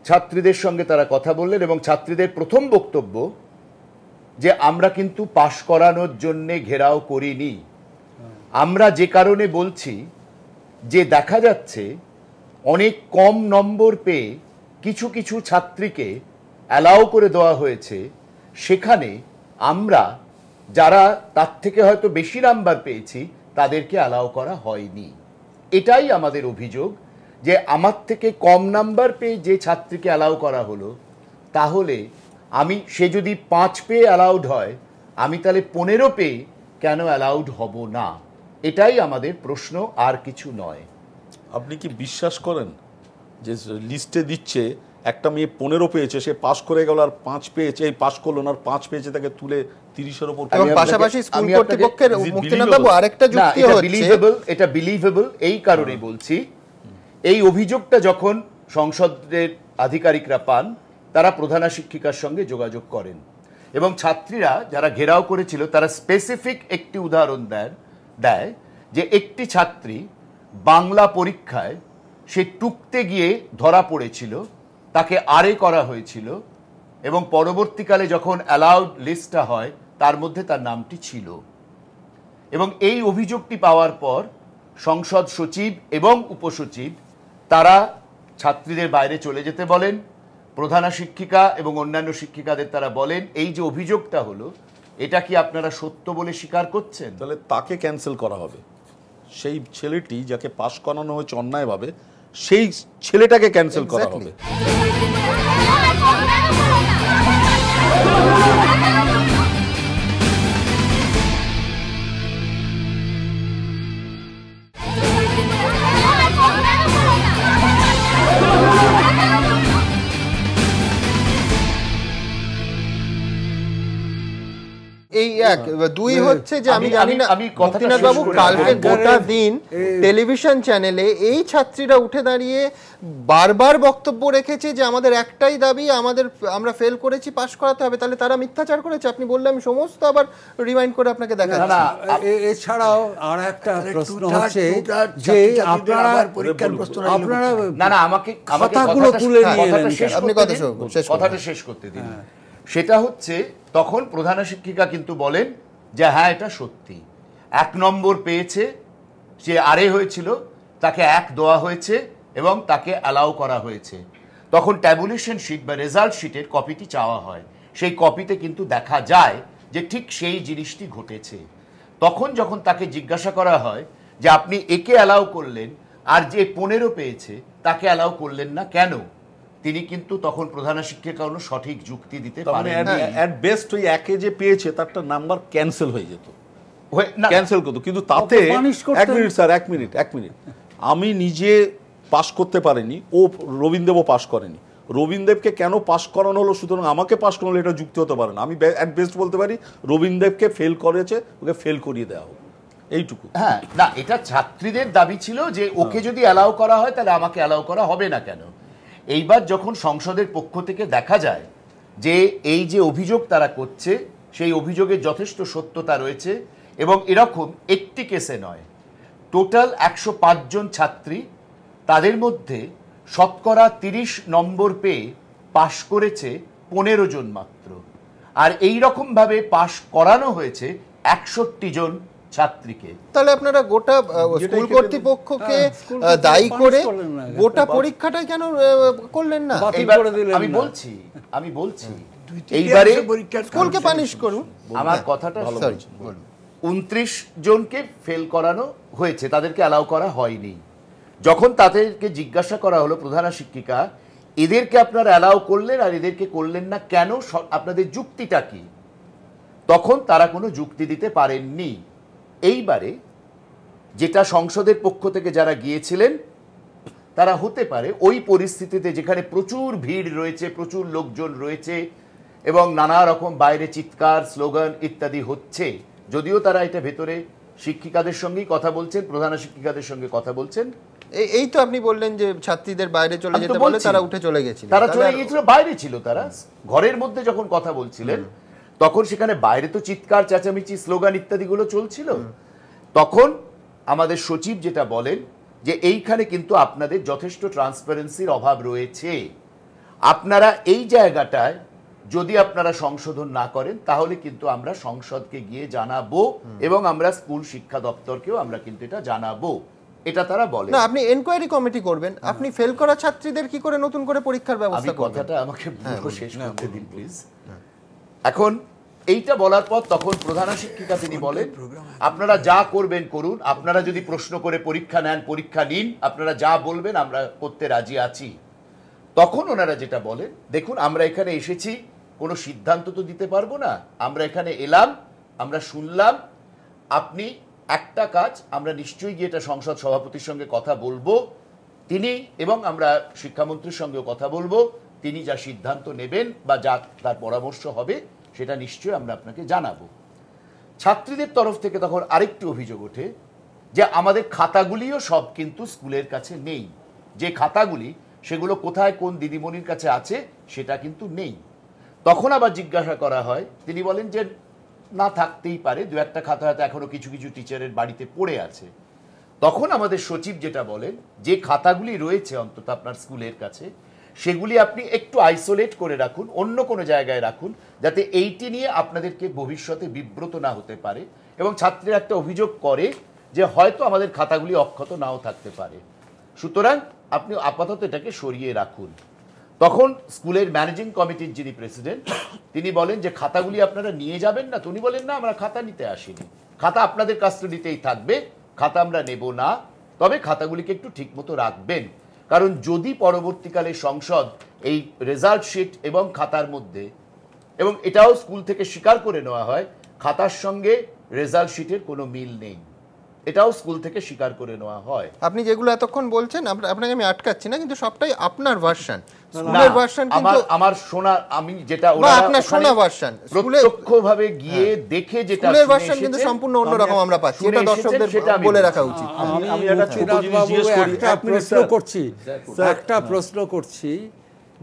ছাত্রীদের সঙ্গে তারা কথা বললেন এবং ছাত্রীদের প্রথম বক্তব্য যে আমরা কিন্তু পাশ করানোর জন্যে ঘেরাও করিনি। আমরা যে কারণে বলছি যে দেখা যাচ্ছে অনেক কম নম্বর পেয়ে কিছু কিছু ছাত্রীকে অ্যালাউ করে দেওয়া হয়েছে, সেখানে আমরা যারা তার থেকে হয়তো বেশি নাম্বার পেয়েছি তাদেরকে অ্যালাউ করা হয়নি। এটাই আমাদের অভিযোগ, যে আমার থেকে কম নাম্বার পেয়ে যে ছাত্রীকে অ্যালাউ করা হলো, তাহলে সে যদি 5 পেয়ে অ্যালাউড হয়, আমি তাহলে 15 পেয়ে কেন অ্যালাউড হব না? এটাই আমাদের প্রশ্ন, আর কিছু নয়। আপনি কি বিশ্বাস করেন যে লিস্টে দিচ্ছে একটা মেয়ে 15 পেয়েছে, সে পাশ করে গেল, আর 5 পেয়েছে, এই পাশ করলো না, আর 5 পেয়েছে, তাকে তুলে 30-এর উপর? এবং পাশাপাশি স্কুল কর্তৃপক্ষের মুক্তিনাথ বাবু আরেকটা যুক্তি হচ্ছে, এটা বিলিভেবল এই কারণেই বলছি, এই অভিযোগটা যখন সংসদের আধিকারিকরা পান, তারা প্রধান শিক্ষিকার সঙ্গে যোগাযোগ করেন এবং ছাত্রীরা যারা ঘেরাও করেছিল তারা স্পেসিফিক একটি উদাহরণ দেয় যে একটি ছাত্রী বাংলা পরীক্ষায় সে টুকতে গিয়ে ধরা পড়েছিল, তাকে আড়ে করা হয়েছিল এবং পরবর্তীকালে যখন অ্যালাউড লিস্টটা হয় তার মধ্যে তার নামটি ছিল। এবং এই অভিযোগটি পাওয়ার পর সংসদ সচিব এবং উপসচিব তারা ছাত্রীদের বাইরে চলে যেতে বলেন, প্রধান শিক্ষিকা এবং অন্যান্য শিক্ষিকাদের তারা বলেন এই যে অভিযোগটা হলো, এটা কি আপনারা সত্য বলে স্বীকার করছেন? তাহলে তাকে ক্যান্সেল করা হবে। সেই ছেলেটি যাকে পাশ করানো হয়েছে অন্যায়ভাবে, সেই ছেলেটাকে ক্যান্সেল করা হবে। এই এক। দুই হচ্ছে যে আমি জানি না মুক্তিনাথ বাবু, কালকে গোটা দিন টেলিভিশন চ্যানেলে এই ছাত্রীরা উঠে দাঁড়িয়ে বারবার বক্তব্য রেখেছে যে আমাদের একটাই দাবি, আমরা ফেল করেছি, পাশ করাতে হবে। তাহলে তারা মিথ্যাচার করেছে? আপনি বললাম সমস্ত আবার রিমাইন্ড করে আপনাকে দেখাচ্ছি। এছাড়াও আর একটা প্রশ্ন হচ্ছে যে আপনারা আমাকে কথাগুলো তুলে নিয়ে আপনি কথাটা শেষ করতে দিন। সেটা হচ্ছে তখন প্রধান শিক্ষিকা কিন্তু বলেন যে হ্যাঁ এটা সত্যি, 1 নম্বর পেয়েছে, সে আড়ে হয়েছিল, তাকে 1 দেওয়া হয়েছে এবং তাকে অ্যালাউ করা হয়েছে। তখন ট্যাবুলেশন শিট বা রেজাল্ট শিটের কপিটি চাওয়া হয়, সেই কপিতে কিন্তু দেখা যায় যে ঠিক সেই জিনিসটি ঘটেছে। তখন যখন তাকে জিজ্ঞাসা করা হয় যে আপনি একে অ্যালাউ করলেন আর যে 15 পেয়েছে তাকে অ্যালাউ করলেন না কেন, তিনি কিন্তু তখন প্রধান শিক্ষিকা কোনো সঠিক যুক্তি দিতে পারেন না। এট বেস্ট ওই একে যে পেয়েছে তারটা নাম্বার ক্যান্সেল হয়ে যেত, ক্যান্সেল করতো। কিন্তু তাতে 1 মিনিট, আমি নিজে পাশ করতে পারিনি, ও রবীন্দ্রও পাশ করেনি। রবীন্দ্রকে কেন পাশ করানো হলো, সুতরাং আমাকে পাশ করানো হলো, এটা যুক্তি হতে পারে না। আমি এট বেস্ট বলতে পারি রবীন্দ্রকে ফেল করেছে, ওকে ফেল করিয়ে দেওয়া হোক, এইটুকু। হ্যাঁ, না, এটা ছাত্রীদের দাবি ছিল যে ওকে যদি অ্যালাউ করা হয় তাহলে আমাকে অ্যালাউ করা হবে না কেন। এইবার যখন সংসদের পক্ষ থেকে দেখা যায় যে এই যে অভিযোগ তারা করছে সেই অভিযোগের যথেষ্ট সত্যতা রয়েছে এবং এরকম একটি কেসে নয়, টোটাল 105 জন ছাত্রী, তাদের মধ্যে শতকরা 30 নম্বর পেয়ে পাশ করেছে 15 জন মাত্র, আর এই রকম ভাবে পাশ করানো হয়েছে 61 জন ছাত্রীকে। তাহলে আপনারা গোটা স্কুল কর্তৃপক্ষকে দায়ী করে গোটা পরীক্ষাটা কেন করলেন না? এইবার আমি বলছি এইবারে স্কুলকে পানিশ করুন। আমার কথাটা 29 জনকে ফেল করানো হয়েছে, তাদেরকে অ্যালাউ করা হয়নি। যখন তাদেরকে জিজ্ঞাসা করা হলো প্রধানা শিক্ষিকা এদেরকে আপনারা অ্যালাউ করলেন আর এদেরকে করলেন না কেন, আপনাদের যুক্তিটা কি, তখন তারা কোনো যুক্তি দিতে পারেননি। এইবারে যেটা সংসদের পক্ষ থেকে যারা গিয়েছিলেন তারা হতে পারে ওই পরিস্থিতিতে যেখানে প্রচুর ভিড় রয়েছে, প্রচুর লোকজন রয়েছে এবং নানা রকম বাইরে চিৎকার স্লোগান ইত্যাদি হচ্ছে, যদিও তারা এটা ভেতরে শিক্ষিকাদের সঙ্গেই কথা বলছেন, প্রধান শিক্ষিকাদের সঙ্গে কথা বলছেন। এই তো আপনি বললেন যে ছাত্রীদের বাইরে চলে যেতে বলে তারা উঠে চলে গেছিল। তারা চলে গিয়েছিল, বাইরে ছিল, তারা ঘরের মধ্যে যখন কথা বলছিলেন তখন সেখানে বাইরে তো চিৎকার চেঁচামেচি স্লোগান ইত্যাদিগুলো চলছিল। তখন আমাদের সচিব যেটা বলেন যে এইখানে কিন্তু আপনাদের যথেষ্ট ট্রান্সপারেন্সির অভাব রয়েছে, আপনারা এই জায়গাটায় যদি আপনারা সংশোধন না করেন তাহলে কিন্তু আমরা সংসদকে গিয়ে জানাবো এবং আমরা স্কুল শিক্ষা দপ্তরকেও আমরা কিন্তু এটা জানাবো, এটা তারা বলে। না, আপনি এনকোয়ারি কমিটি করবেন, আপনি ফেল করা ছাত্রীদের কি করে নতুন করে পরীক্ষার ব্যবস্থা করবেন? কথাটা আমাকে শেষ করতে দিন প্লিজ। এখন এইটা বলার পর তখন প্রধান শিক্ষিকা তিনি বলেন আপনারা যা করবেন করুন, আপনারা যদি প্রশ্ন করে পরীক্ষা নেন পরীক্ষা নিন, আপনারা যা বলবেন আমরা করতে রাজি আছি। তখন ওনারা যেটা বলেন দেখুন আমরা এখানে এসেছি কোনো সিদ্ধান্ত তো দিতে পারবো না, আমরা এখানে এলাম, আমরা শুনলাম, আপনি একটা কাজ আমরা নিশ্চয়ই গিয়ে এটা সংসদ সভাপতির সঙ্গে কথা বলবো, তিনি এবং আমরা শিক্ষামন্ত্রীর সঙ্গেও কথা বলবো, তিনি যা সিদ্ধান্ত নেবেন বা যা তার পরামর্শ হবে সেটা নিশ্চয়ই আমরা আপনাকে জানাবো। ছাত্রীদের তরফ থেকে তখন আরেকটি অভিযোগ ওঠে যে আমাদের খাতাগুলিও সব কিন্তু স্কুলের কাছে নেই, যে খাতাগুলি সেগুলো কোথায় কোন দিদিমণির কাছে আছে সেটা কিন্তু নেই। তখন আবার জিজ্ঞাসা করা হয়, তিনি বলেন যে না থাকতেই পারে, দু একটা খাতা হয়তো এখনো কিছু কিছু টিচারের বাড়িতে পড়ে আছে। তখন আমাদের সচিব যেটা বলেন যে খাতাগুলি রয়েছে অন্তত আপনার স্কুলের কাছে সেগুলি আপনি একটু আইসোলেট করে রাখুন, অন্য কোনো জায়গায় রাখুন, যাতে এইটি নিয়ে আপনাদেরকে ভবিষ্যতে বিব্রত না হতে পারে। এবং ছাত্রীরা একটা অভিযোগ করে যে হয়তো আমাদের খাতাগুলি অক্ষত নাও থাকতে পারে, সুতরাং আপনি আপাতত এটাকে সরিয়ে রাখুন। তখন স্কুলের ম্যানেজিং কমিটির যিনি প্রেসিডেন্ট তিনি বলেন যে খাতাগুলি আপনারা নিয়ে যাবেন না? উনি বলেন না, আমরা খাতা নিতে আসিনি, খাতা আপনাদের কাস্টডিতেই থাকবে, খাতা আমরা নেব না, তবে খাতাগুলিকে একটু ঠিকমতো রাখবেন, কারণ যদি পরবর্তীকালে সংসদ এই রেজাল্ট শিট এবং খাতার মধ্যে, এবং এটাও স্কুল থেকে স্বীকার করে নেওয়া হয় খাতার সঙ্গে রেজাল্ট শিটের কোনো মিল নেই, এটাও স্কুল থেকে স্বীকার করে নেওয়া হয়। আপনি যেগুলো এতক্ষণ বলছেন আপনাকে আমি আটকাচ্ছি না, কিন্তু সবটাই আপনার ভার্সন, স্কুলের ভার্সন কিন্তু আমার শোনা, আমি যেটা আপনার শোনা ভার্সন, প্রত্যক্ষভাবে গিয়ে দেখে যেটা স্কুলের ভার্সন কিন্তু সম্পূর্ণ অন্যরকম আমরা পাচ্ছি, এটা দর্শকদের বলে রাখা উচিত। আমি একটা ছোট জিনিস জিজ্ঞেস করি, একটা প্রশ্ন করছি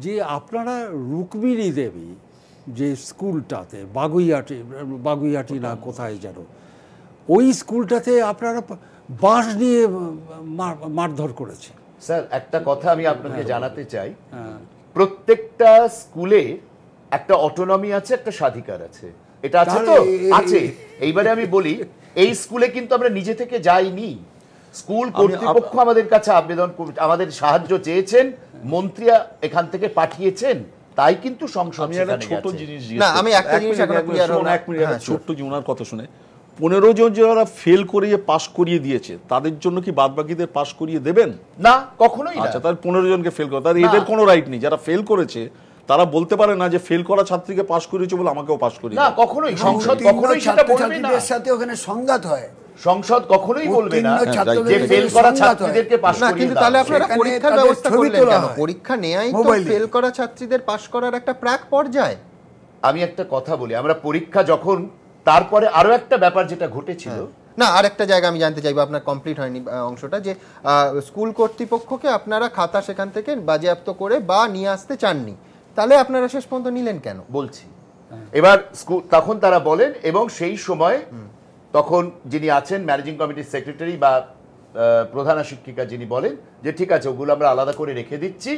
যে আপনারা রুক্মিণী দেবী যে স্কুলটাতে বাগুইয়াটি না কোথায় যেন, ওই স্কুলটাতে আপনারা বাঁশ নিয়ে মারধর করেছে। স্যার একটা কথা আমি আপনাকে জানাতে চাই, প্রত্যেকটা স্কুলে একটা অটোনমি আছে, একটা স্বাধিকার আছে, এটা আছে তো আছে। এইবারে আমি বলি এই স্কুলে কিন্তু আমরা নিজে থেকে যাইনি, স্কুল কর্তৃপক্ষ আমাদের কাছে আবেদন আমাদের সাহায্য চেয়েছেন, মন্ত্রী এখান থেকে পাঠিয়েছেন, তাই কিন্তু সংসদ। আমি একটা ছোট জিনিস না, আমি একটা জিনিস এখন ক্লিয়ার হলো, এক মিনিট ছোট্ট যে ওনার কথা শুনে 15 জন যারা ফেল করিয়ে পাস করিয়ে দিয়েছে তাদের জন্য কি বাদবাকিদের পাস করিয়ে দেবেন? না, কখনোই না। আচ্ছা, তাহলে 15 জনকে ফেল করে, তাহলে এদের কোনো রাইট নেই। যারা ফেল করেছে তারা বলতে পারে না যে ফেল করা ছাত্রীকে পাস করিয়েছে বলে আমাকেও পাস করিয়ে না, কখনোই সংসদ কখনোই সেটা বলবে না, সাথে ওখানে সংঘাত হয়, সংসদ কখনোই বলবে না যে ফেল করা ছাত্রীদেরকে পাস করিয়ে দাও। কিন্তু তাহলে আপনারা পরীক্ষার ব্যবস্থা করলেন কেন? পরীক্ষা নেয়াই তো ফেল করা ছাত্রীদের পাস করার একটা প্রাক পর্যায়। আমি একটা কথা বলি, আমরা পরীক্ষা যখন তারপরে আরো একটা ব্যাপার যেটা ঘটেছিল, না আরেকটা জায়গা আমি জানতে চাইবো, আপনার কমপ্লিট হয়নি অংশটা, যে স্কুল কর্তৃপক্ষকে আপনারা খাতা সেখান থেকে বাজেয়াপ্ত করে বা নিয়ে আসতে চাননি, তাহলে আপনারা শেষ পর্যন্ত নিলেন কেন? বলছি এবার স্কুল তখন তারা বলেন, এবং সেই সময় তখন যিনি আছেন ম্যানেজিং কমিটির সেক্রেটারি বা প্রধান শিক্ষিকা যিনি বলেন যে ঠিক আছে ওগুলো আমরা আলাদা করে রেখে দিচ্ছি,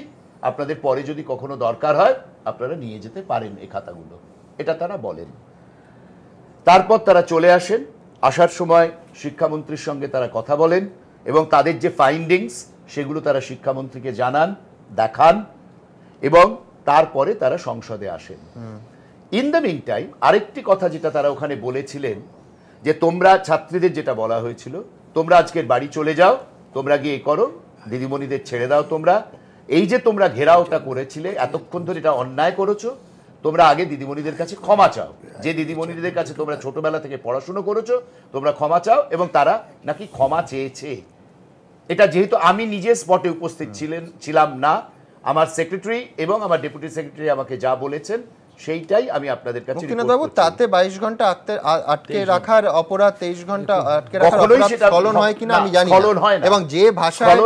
আপনাদের পরে যদি কখনো দরকার হয় আপনারা নিয়ে যেতে পারেন এই খাতাগুলো, এটা তারা বলেন। তারপর তারা চলে আসেন আসার সময় শিক্ষামন্ত্রীর সঙ্গে তারা কথা বলেন এবং তাদের যে ফাইন্ডিংস সেগুলো তারা শিক্ষামন্ত্রীকে জানান, দেখান এবং তারপরে তারা সংসদে আসেন। ইন দ্য মিন টাইম আরেকটি কথা যেটা তারা ওখানে বলেছিলেন যে তোমরা ছাত্রীদের যেটা বলা হয়েছিল, তোমরা আজকের বাড়ি চলে যাও, তোমরা গিয়ে করো, দিদিমণিদের ছেড়ে দাও। তোমরা এই যে তোমরা ঘেরাওটা করেছিলে, এতক্ষণ ধরে এটা অন্যায় করেছো, তোমরা আগে দিদিমণিদের কাছে ক্ষমা চাও। যে দিদিমণিদের কাছে তোমরা ছোটবেলা থেকে পড়াশুনো করেছো, তোমরা ক্ষমা চাও। এবং তারা নাকি ক্ষমা চেয়েছে। এটা যেহেতু আমি নিজে স্পটে উপস্থিত ছিলাম না, আমার সেক্রেটারি এবং আমার ডেপুটি সেক্রেটারি আমাকে যা বলেছেন সেইটাই আমি আপনাদের কাছে রিপোর্ট বাবু, করছি। তাতে 22 ঘন্টা আটকে রাখার অপরাধ, 23 ঘন্টা আটকে রাখার অপরাধ স্খলন হয় কিনা আমি জানি না। এবং যে ভাষায়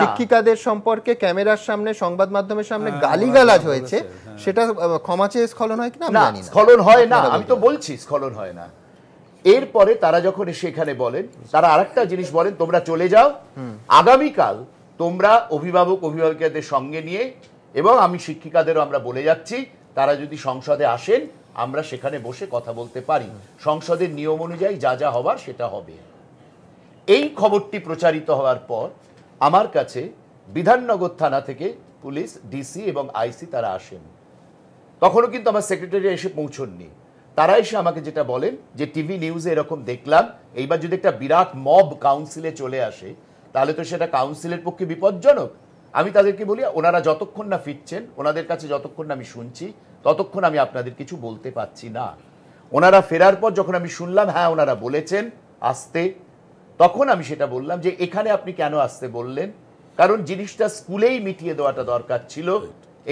শিক্ষিকাদের সম্পর্কে ক্যামেরার সামনে, সংবাদ মাধ্যমের সামনে গালিগালাজ হয়েছে, সেটা ক্ষমা চেয়ে স্খলন হয় কিনা আমি জানি না। স্খলন হয় না, আমি তো বলছি স্খলন হয় না। এরপরে তারা যখন এসে এখানে বলেন, তারা আরেকটা জিনিস বলেন, তোমরা চলে যাও, আগামীকাল তোমরা অভিভাবকদের সঙ্গে নিয়ে, এবং আমি শিক্ষিকাদেরও আমরা বলে যাচ্ছি, তারা যদি সংসদে আসেন আমরা সেখানে বসে কথা বলতে পারি, সংসদের নিয়ম অনুযায়ী যা যা হবার সেটা হবে। এই খবরটি প্রচারিত হওয়ার পর আমার কাছে বিধাননগর থানা থেকে পুলিশ, ডিসি এবং আইসি তারা আসেন। তখনও কিন্তু আমার সেক্রেটারি এসে পৌঁছননি। তারা এসে আমাকে যেটা বলেন যে টিভি নিউজে এরকম দেখলাম, এইবার যদি একটা বিরাট মব কাউন্সিলে চলে আসে তাহলে তো সেটা কাউন্সিলের পক্ষে বিপজ্জনক। আমি তাদেরকে বলি, ওনারা যতক্ষণ না ফিরছেন, ওনাদের কাছে যতক্ষণ না আমি শুনছি, ততক্ষণ আমি আপনাদের কিছু বলতে পারছি না। ওনারা ফেরার পর যখন আমি শুনলাম হ্যাঁ ওনারা বলেছেন আসতে, তখন আমি সেটা বললাম যে এখানে আপনি কেন আসতে বললেন? কারণ জিনিসটা স্কুলেই মিটিয়ে দেওয়াটা দরকার ছিল,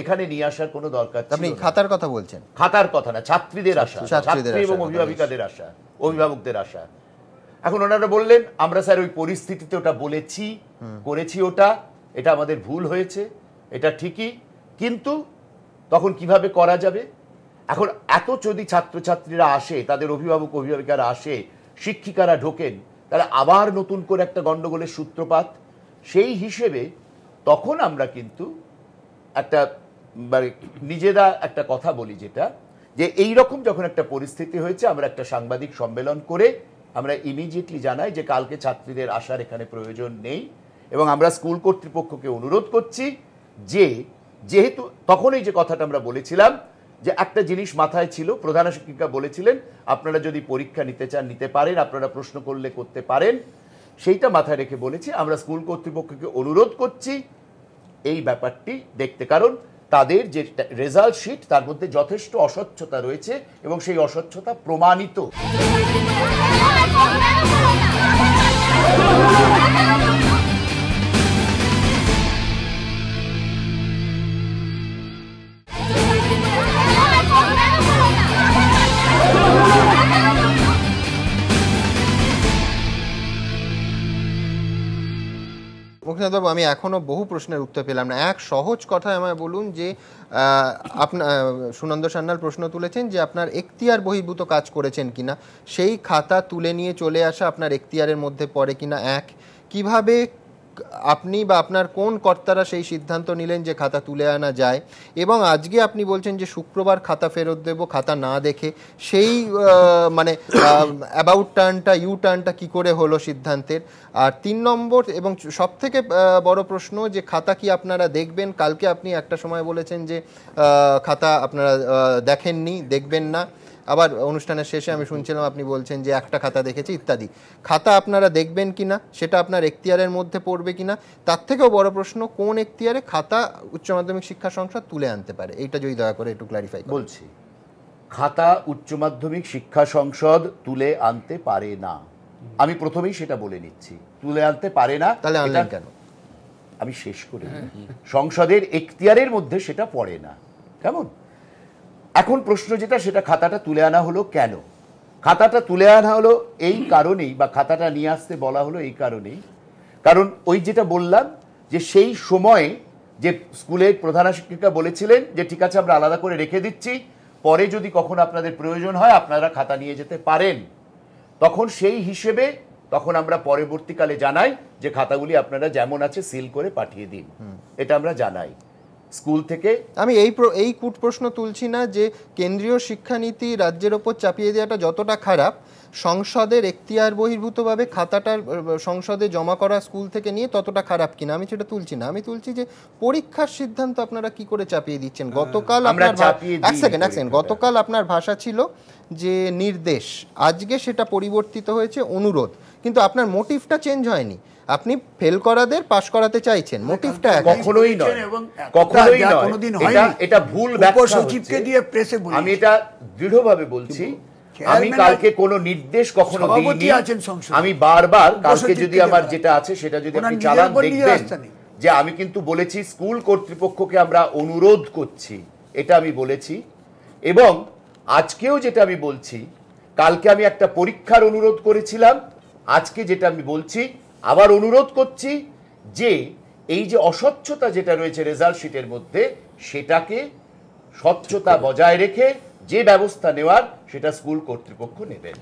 এখানে নিয়ে আসার কোনো দরকার ছিল না। আপনি খাতার কথা বলছেন? খাতার কথা না, ছাত্রীদের আশা, ছাত্রী এবং অভিভাবিকাদের আশা, অভিভাবকদের আশা। এখন ওনারা বললেন আমরা স্যার ওই পরিস্থিতিতে ওটা বলেছি, করেছি ওটা, এটা আমাদের ভুল হয়েছে, এটা ঠিকই, কিন্তু তখন কিভাবে করা যাবে? এখন এত যদি ছাত্রছাত্রীরা আসে, তাদের অভিভাবিকারা আসে, শিক্ষিকারা ঢোকেন, তাহলে আবার নতুন করে একটা গন্ডগোলের সূত্রপাত। সেই হিসেবে তখন আমরা কিন্তু একটা নিজেরা একটা কথা বলি, যেটা যে এই রকম যখন একটা পরিস্থিতি হয়েছে, আমরা একটা সাংবাদিক সম্মেলন করে আমরা ইমিডিয়েটলি জানাই যে কালকে ছাত্রীদের আসার এখানে প্রয়োজন নেই, এবং আমরা স্কুল কর্তৃপক্ষকে অনুরোধ করছি যে যেহেতু তখন এই যে কথাটা আমরা বলেছিলাম যে একটা জিনিস মাথায় ছিল, প্রধান শিক্ষিকা বলেছিলেন আপনারা যদি পরীক্ষা নিতে চান নিতে পারেন, আপনারা প্রশ্ন করলে করতে পারেন, সেইটা মাথায় রেখে বলেছি আমরা স্কুল কর্তৃপক্ষকে অনুরোধ করছি এই ব্যাপারটি দেখতে। কারণ তাদের যে রেজাল্ট শিট তার মধ্যে যথেষ্ট অস্বচ্ছতা রয়েছে এবং সেই অস্বচ্ছতা প্রমাণিত। মুক্তিনাথবাবু, আমি এখনো বহু প্রশ্নের উত্তর পেলাম না। এক সহজ কথায় আমায় বলুন যে আপনার সুনন্দ সান্যাল প্রশ্ন তুলেছেন যে আপনার এখতিয়ার বহির্ভূত কাজ করেছেন কিনা, সেই খাতা তুলে নিয়ে চলে আসা আপনার এখতিয়ারের মধ্যে পড়ে কিনা, এক, কিভাবে আপনি বা আপনার কোন কর্তারা সেই সিদ্ধান্ত নিলেন যে খাতা তুলে আনা যায়, এবং আজকে আপনি বলছেন যে শুক্রবার খাতা ফেরত দেব খাতা না দেখে, সেই মানে অ্যাবাউট টার্নটা, ইউ টার্নটা কী করে হলো সিদ্ধান্তের? আর 3 নম্বর এবং সব থেকে বড় প্রশ্ন, যে খাতা কি আপনারা দেখবেন? কালকে আপনি একটা সময় বলেছেন যে খাতা আপনারা দেখেননি, দেখবেন না, আবার অনুষ্ঠানের শেষে আমি শুনছিলাম আপনি বলছেন যে একটা খাতা দেখেছি ইত্যাদি। খাতা আপনারা দেখবেন কিনা, সেটা আপনার এখতিয়ারের মধ্যে পড়বে কিনা? তার থেকেও বড় প্রশ্ন, কোন এখতিয়ারে খাতা উচ্চ মাধ্যমিক শিক্ষা সংসদ তুলে আনতে পারে? এইটা যদি দয়া করে একটু ক্লারিফাই করেন। বলছি, খাতা উচ্চ মাধ্যমিক শিক্ষা সংসদ তুলে আনতে পারে না, আমি প্রথমেই সেটা বলে নিচ্ছি, তুলে আনতে পারে না। তাহলে আনলেন কেন? আমি শেষ করি। সংসদের এখতিয়ারের মধ্যে সেটা পড়ে না, কেমন? এখন প্রশ্ন যেটা, সেটা খাতাটা তুলে আনা হলো কেন? খাতাটা তুলে আনা হলো এই কারণেই, বা খাতাটা নিয়ে আসতে বলা হলো এই কারণেই, কারণ ওই যেটা বললাম যে সেই সময়ে যে স্কুলের প্রধান শিক্ষিকা বলেছিলেন যে ঠিক আছে আমরা আলাদা করে রেখে দিচ্ছি, পরে যদি কখনো আপনাদের প্রয়োজন হয় আপনারা খাতা নিয়ে যেতে পারেন, তখন সেই হিসেবে তখন আমরা পরবর্তীকালে জানাই যে খাতাগুলি আপনারা যেমন আছে সিল করে পাঠিয়ে দিন, এটা আমরা জানাই স্কুল থেকে। আমি এই কূট প্রশ্ন তুলছি না যে কেন্দ্রীয় শিক্ষানীতি রাজ্যের ওপর চাপিয়ে দেওয়াটা যতটা খারাপ, সংসদের এখতিয়ার বহির্ভূতভাবে খাতাটার সংসদে জমা করা স্কুল থেকে নিয়ে ততটা খারাপ কিনা আমি সেটা তুলছি না, আমি তুলছি যে পরীক্ষার সিদ্ধান্ত আপনারা কি করে চাপিয়ে দিচ্ছেন। গতকাল এক সেকেন্ড গতকাল আপনার ভাষা ছিল যে নির্দেশ, আজকে সেটা পরিবর্তিত হয়েছে অনুরোধ, কিন্তু আপনার মোটিভটা চেঞ্জ হয়নি। আপনি ফেল করাদের পাস করাতে চাইছেন, মোটিভটা কখনোই নয়, কখনোই নয়, এটা ভুল ব্যাখ্যা হচ্ছে। আমি এটা দৃঢ়ভাবে বলছি, আমি কালকে কোনো নির্দেশ কখনো দিইনি। আমি বারবার কালকে যদি আমার যেটা আছে সেটা যদি আপনি চালান দেখবেন যে আমি কিন্তু বলেছি স্কুল কর্তৃপক্ষকে আমরা অনুরোধ করছি, এটা আমি বলেছি। এবং আজকেও যেটা আমি বলছি, কালকে আমি একটা পরীক্ষার অনুরোধ করেছিলাম, আজকে যেটা আমি বলছি আবার অনুরোধ করছি যে এই যে অস্বচ্ছতা যেটা রয়েছে রেজাল্ট শিটের মধ্যে, সেটাকে স্বচ্ছতা বজায় রেখে যে ব্যবস্থা নেওয়ার সেটা স্কুল কর্তৃপক্ষ নেবেন।